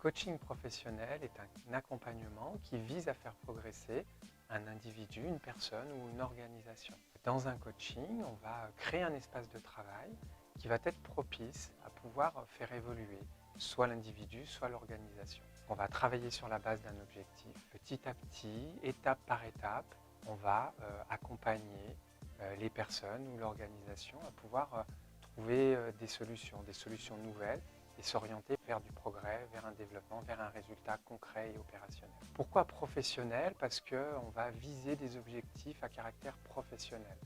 coaching professionnel est un accompagnement qui vise à faire progresser un individu, une personne ou une organisation. Dans un coaching, on va créer un espace de travail qui va être propice à pouvoir faire évoluer soit l'individu, soit l'organisation. On va travailler sur la base d'un objectif. Petit à petit, étape par étape, on va accompagner les personnes ou l'organisation à pouvoir trouver des solutions nouvelles et s'orienter vers du progrès, vers un développement, vers un résultat concret et opérationnel. Pourquoi professionnel? Parce qu'on va viser des objectifs à caractère professionnel.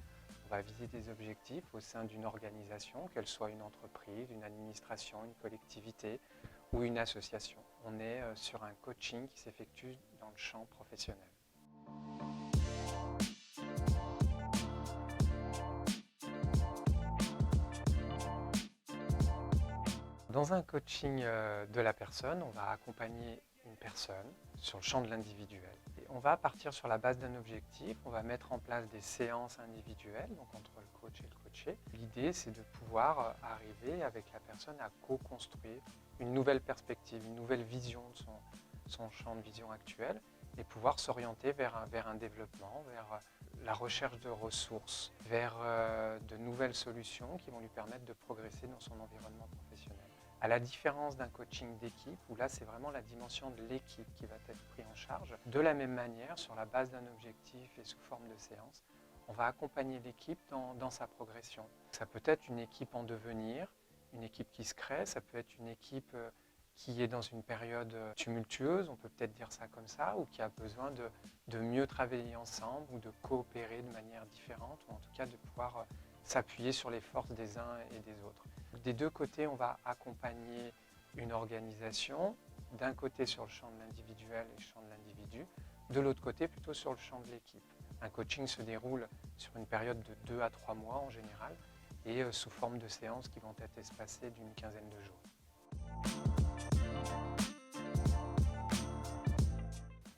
On va viser des objectifs au sein d'une organisation, qu'elle soit une entreprise, une administration, une collectivité ou une association. On est sur un coaching qui s'effectue dans le champ professionnel. Dans un coaching de la personne, on va accompagner une personne sur le champ de l'individuel. Et on va partir sur la base d'un objectif, on va mettre en place des séances individuelles, donc entre le coach et le coaché. L'idée, c'est de pouvoir arriver avec la personne à co-construire une nouvelle perspective, une nouvelle vision de son champ de vision actuel et pouvoir s'orienter vers un développement, vers la recherche de ressources, vers de nouvelles solutions qui vont lui permettre de progresser dans son environnement professionnel. À la différence d'un coaching d'équipe, où là c'est vraiment la dimension de l'équipe qui va être prise en charge. De la même manière, sur la base d'un objectif et sous forme de séance, on va accompagner l'équipe dans sa progression. Ça peut être une équipe en devenir, une équipe qui se crée, ça peut être une équipe qui est dans une période tumultueuse, on peut peut-être dire ça comme ça, ou qui a besoin de mieux travailler ensemble ou de coopérer de manière différente, ou en tout cas de pouvoir s'appuyer sur les forces des uns et des autres. Des deux côtés, on va accompagner une organisation, d'un côté sur le champ de l'individuel et le champ de l'individu, de l'autre côté plutôt sur le champ de l'équipe. Un coaching se déroule sur une période de 2 à 3 mois en général et sous forme de séances qui vont être espacées d'une quinzaine de jours.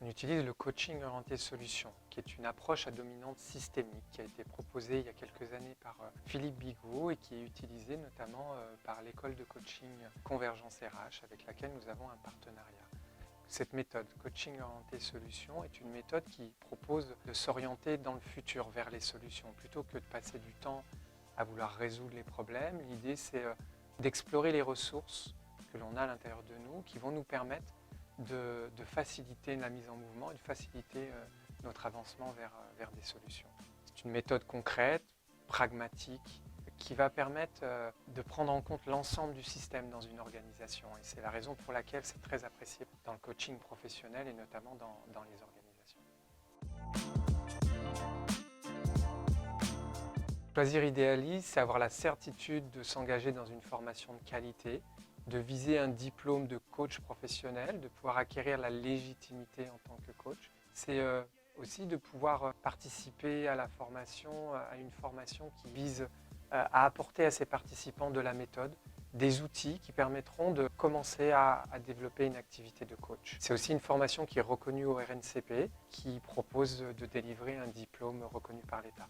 On utilise le coaching orienté solution, qui est une approche à dominante systémique qui a été proposée il y a quelques années par Philippe Bigot et qui est utilisée notamment par l'école de coaching Convergence RH avec laquelle nous avons un partenariat. Cette méthode coaching orienté solution est une méthode qui propose de s'orienter dans le futur vers les solutions plutôt que de passer du temps à vouloir résoudre les problèmes. L'idée c'est d'explorer les ressources que l'on a à l'intérieur de nous qui vont nous permettre de faciliter la mise en mouvement et de faciliter notre avancement vers des solutions. C'est une méthode concrète, pragmatique, qui va permettre de prendre en compte l'ensemble du système dans une organisation. Et c'est la raison pour laquelle c'est très apprécié dans le coaching professionnel et notamment dans les organisations. Choisir idéaliste, c'est avoir la certitude de s'engager dans une formation de qualité, de viser un diplôme de coach professionnel, de pouvoir acquérir la légitimité en tant que coach. C'est aussi de pouvoir participer à une formation qui vise à apporter à ses participants de la méthode, des outils qui permettront de commencer à développer une activité de coach. C'est aussi une formation qui est reconnue au RNCP, qui propose de délivrer un diplôme reconnu par l'État.